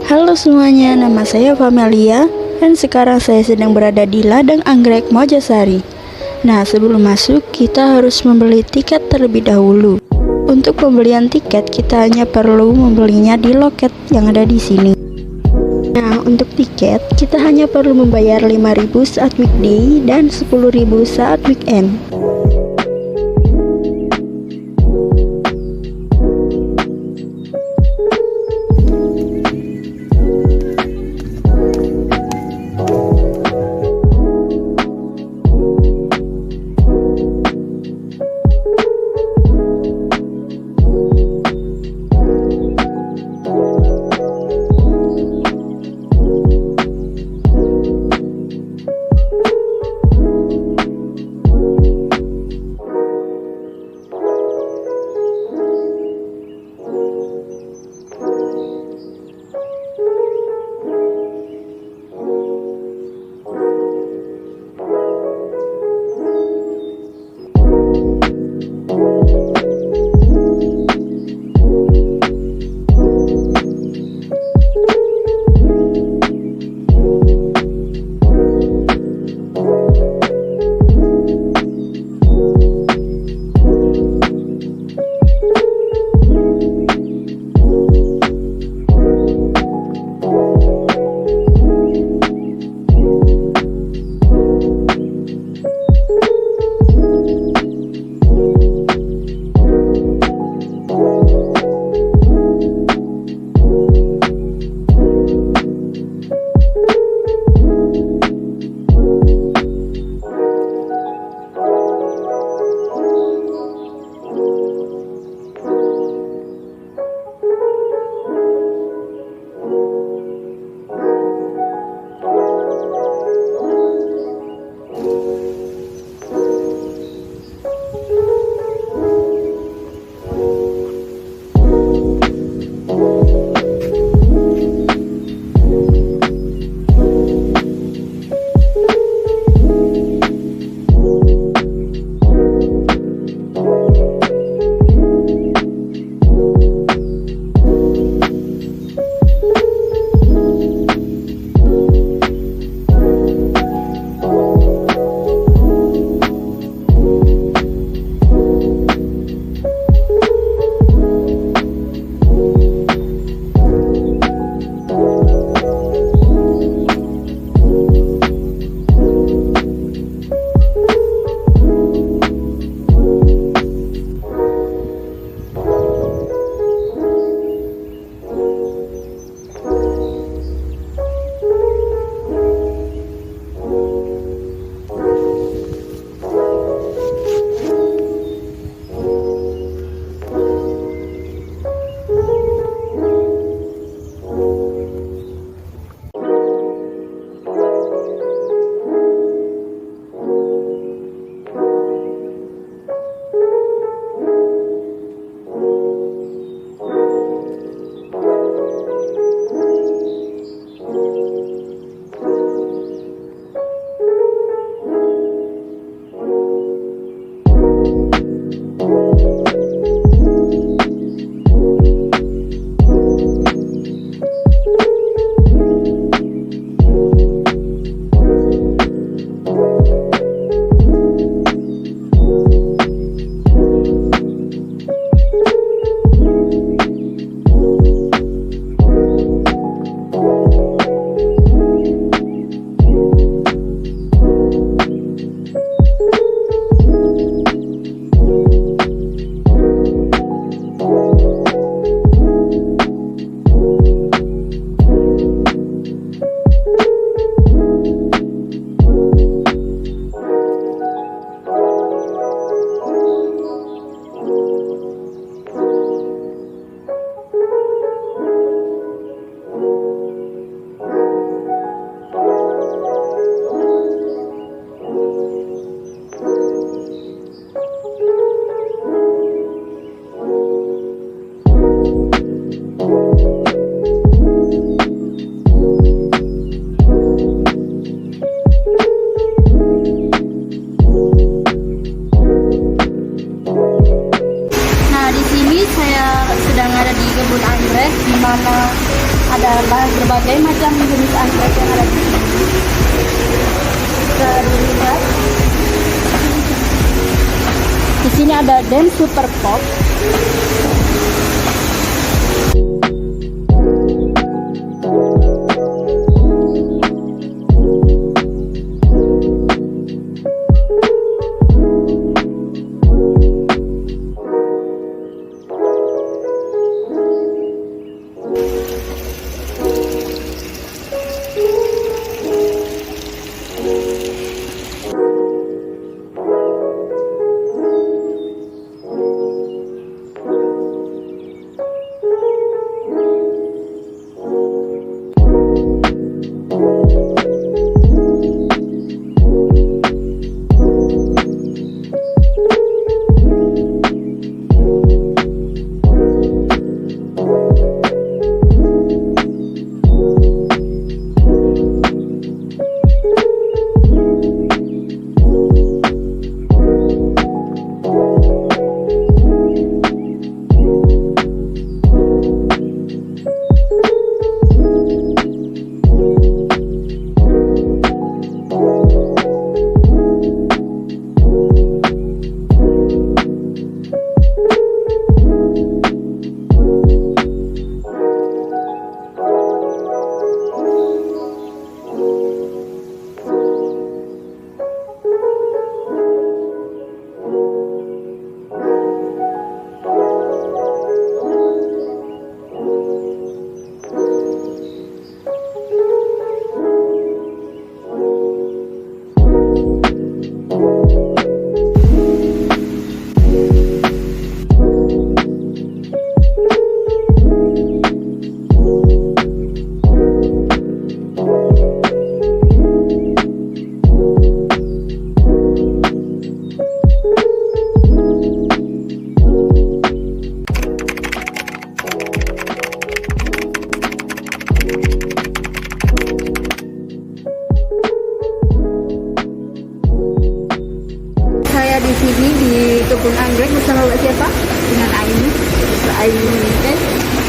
Halo semuanya, nama saya Pamelia dan sekarang saya sedang berada di Ladang Anggrek Mojosari. Nah, sebelum masuk kita harus membeli tiket terlebih dahulu. Untuk pembelian tiket kita hanya perlu membelinya di loket yang ada di sini. Nah, untuk tiket kita hanya perlu membayar 5.000 saat weekday dan 10.000 saat weekend. berbagai macam jenis anggrek yang ada di sini. Bisa dilihat. Di sini ada Den Super Pop. Di sini di kebun anggrek bersama Mbak siapa? Dengan Aini. Mbak Aini.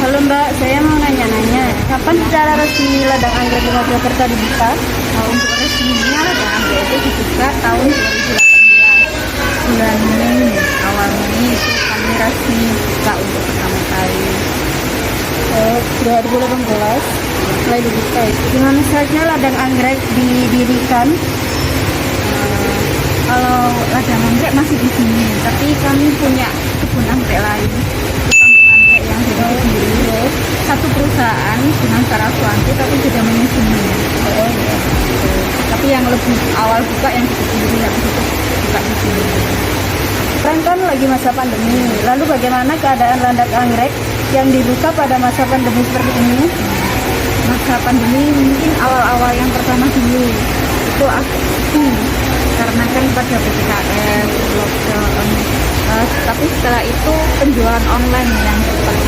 Halo Mbak, saya mau nanya-nanya, kapan secara resmi ladang anggrek di Mojokerto dibuka? Untuk resminya ladang anggrek itu dibuka tahun 2018 bulan Mei, awal Mei itu kami resmi buka untuk pertama kali. 2018 mulai dibuka. Gimana saja ladang anggrek didirikan? Kalau ladang anggrek masih di sini, tapi kami punya kebun anggrek lain, kampung anggrek yang hidup sendiri. Satu perusahaan dengan Saraswanti tapi sudah menyusunnya. Oh iya. Tapi yang lebih awal buka yang kita sendiri, habis itu buka di sini. Sekarang kan lagi masa pandemi. Lalu bagaimana keadaan ladang anggrek yang dibuka pada masa pandemi seperti ini? Masa pandemi mungkin awal-awal yang pertama dulu itu aku karena kan pada PPKM, lockdown, tapi setelah itu penjualan online yang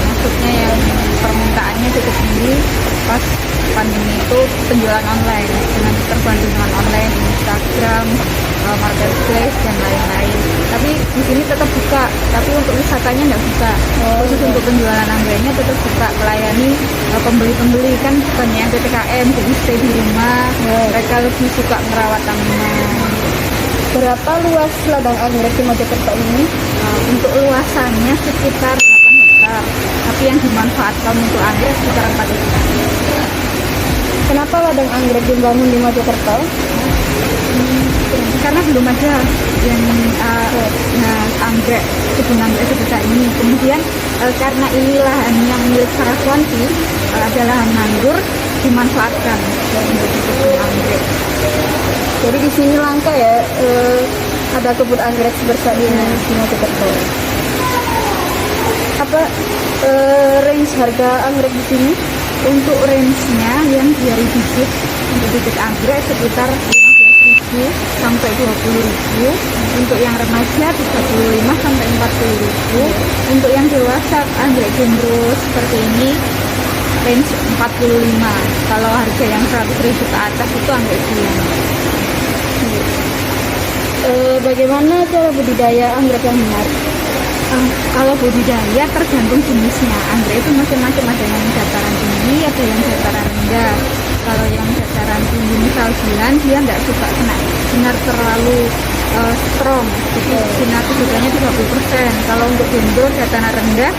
maksudnya yang permintaannya cukup tinggi pas pandemi itu penjualan online dengan keterbandingan online Instagram, marketplace dan lain-lain. Tapi di sini tetap buka, tapi untuk wisatanya nggak buka. Khusus untuk penjualan anggreknya tetap buka, melayani pembeli-pembeli kan bukannya yang PPKM jadi stay di rumah, mereka lebih suka merawat tanaman. Berapa luas ladang anggrek di Mojokerto ini? Untuk luasannya sekitar 8 hektar, tapi yang dimanfaatkan untuk anggrek sekitar 4 hektar. Kenapa ladang anggrek dibangun di Mojokerto? Karena belum ada yang anggrek, kebun anggrek sebesar ini. Kemudian karena ini lahan yang milik Saraswanti, adalah lahan nganggur, dimanfaatkan untuk kebun anggrek. Jadi di sini langka ya ada kebun anggrek sebesar ini di Mojokerto. Apa range harga anggrek di sini? Untuk range-nya yang dari bibit untuk bibit anggrek sekitar 15.000 sampai 20.000. Untuk yang remaja 35 sampai 40.000. Untuk yang dewasa anggrek jumbo seperti ini range 45. Kalau harga yang 100.000 ke atas itu anggrek bulan. Bagaimana cara budidaya anggrek yang benar? Kalau budidaya tergantung jenisnya. Anggrek itu macam-macam, ada yang dataran tinggi, ada yang dataran rendah. misal bulan dia nggak suka kena sinar terlalu strong, jadi sinar kebutuhannya 30%. Kalau untuk bendur dataran rendah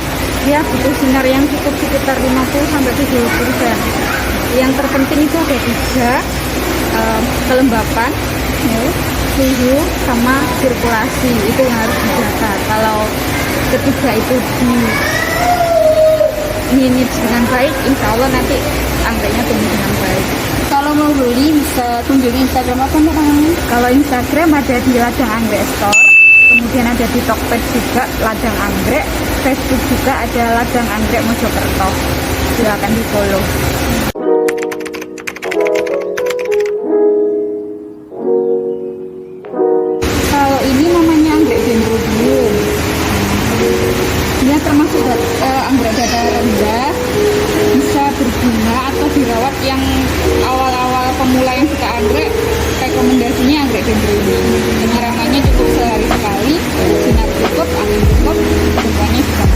dia butuh sinar yang cukup sekitar 50-70%. Yang terpenting itu ada 3, kelembapan, suhu, sama sirkulasi, itu yang harus dijaga. Kalau ketiga itu di manage dengan baik, insya Allah nanti anggreknya tumbuh dengan baik. Kalau mau beli bisa kunjungi Instagram apa Mbak? Kalau Instagram ada di Ladang Anggrek Store, kemudian ada di Tokped juga Ladang Anggrek, Facebook juga ada Ladang Anggrek Mojokerto. Silakan di follow. Kalau ini namanya anggrek dendrobium. Dia termasuk anggrek dataran rendah, bisa berbunga atau dirawat. Yang awal-awal pemula yang suka anggrek, rekomendasinya anggrek dendrobium. Penyiramannya cukup sehari sekali, sinar cukup, angin cukup, bunganya bisa.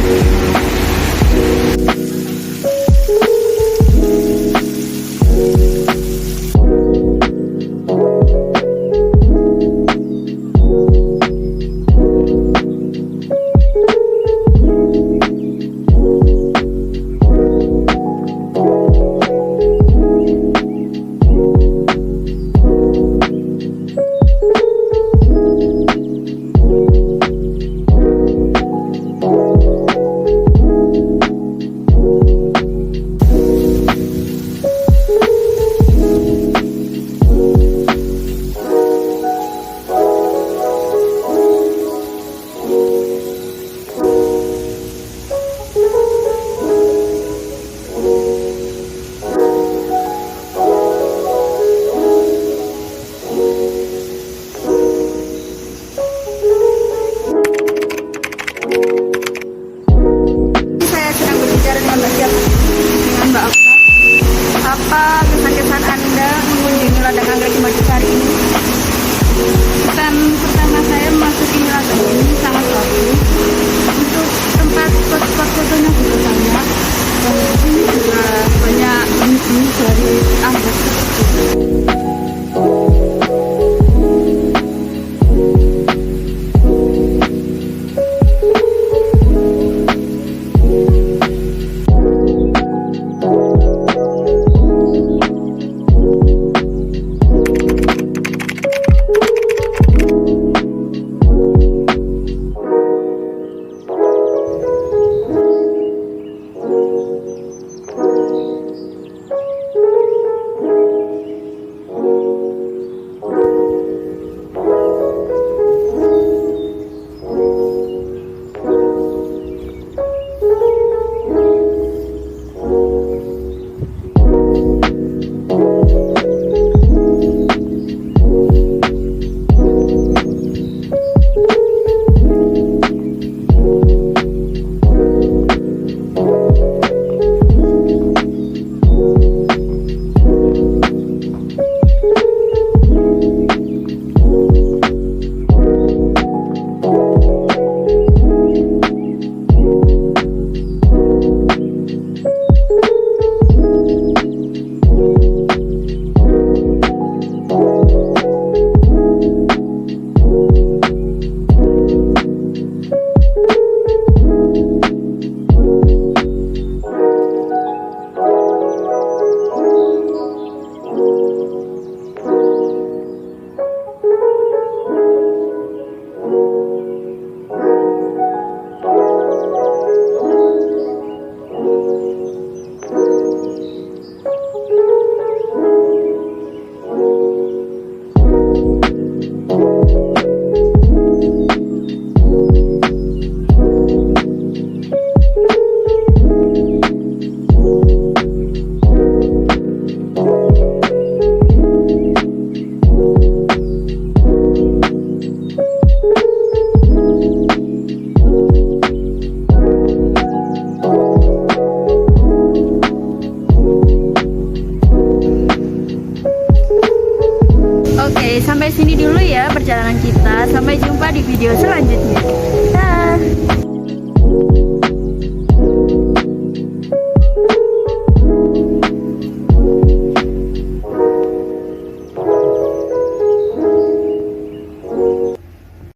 Apa kesan-kesan Anda mengunjungi Ladang Anggrek Mojosari ini? Kesan pertama saya memasuki ladang ini sangat bagus. Untuk tempat spot-spot fotonya juga banyak. Dan ini juga banyak bibit dari anggrek tersebut. Sampai sini dulu ya perjalanan kita. Sampai jumpa di video selanjutnya.